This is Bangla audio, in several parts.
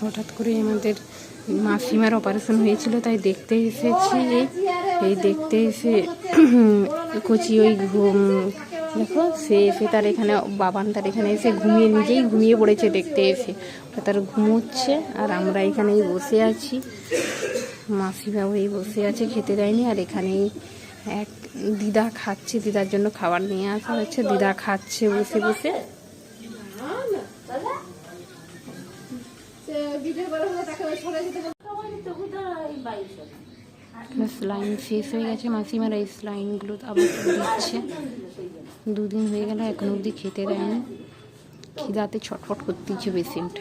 হঠাৎ করে আমাদের মাসিমার অপারেশন হয়েছিল, তাই দেখতে এসেছি। এই দেখতে এসে কচি ওই দেখো সে এসে তার এখানে বাবান তার এখানে এসে নিজেই ঘুমিয়ে পড়েছে দেখতে এসে। তার ঘুমোচ্ছে আর আমরা এখানেই বসে আছি। মাসিমাও এই বসে আছে, খেতে দেয়নি। আর এখানেই এক দিদা খাচ্ছে, দিদার জন্য খাবার নিয়ে আসা হচ্ছে, দিদা খাচ্ছে বসে বসে। স্লাইন শেষ হয়ে গেছে, মাসিমার এই স্লাইনগুলো আবার দিচ্ছে। 2 দিন হয়ে গেল, এখনো অবধি খেতে দেয়নি। খিদাতে ছটফট করতেছে পেশেন্ট।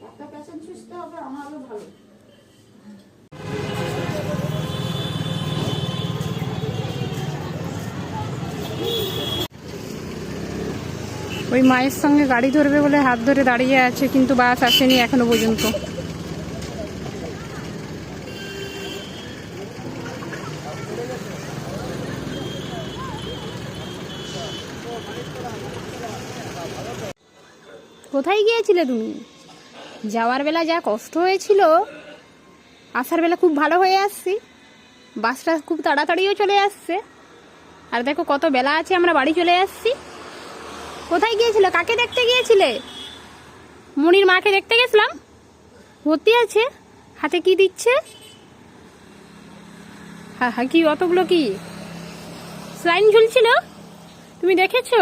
একটা পেশেন্ট সুস্থ হবে, আমারও ভালো। ওই মায়ের সঙ্গে গাড়ি ধরবে বলে হাত ধরে দাঁড়িয়ে আছে, কিন্তু বাস আসেনি এখনো পর্যন্ত। কোথায় গিয়েছিলে তুমি? যাওয়ার বেলা যা কষ্ট হয়েছিল, আসার বেলা খুব ভালো হয়ে আসছি। বাসটা খুব তাড়াতাড়িও চলে আসছে। আর দেখো কত বেলা আছে, আমরা বাড়ি চলে আসছি। কোথায় গিয়েছিলে? কাকে দেখতে গিয়েছিলে? মনির মাকে দেখতে গেছিলাম। ভর্তি আছে, হাতে কি দিচ্ছে? হ্যাঁ হ্যাঁ, কি অতগুলো কি স্লাইন ঝুলছিল, তুমি দেখেছো?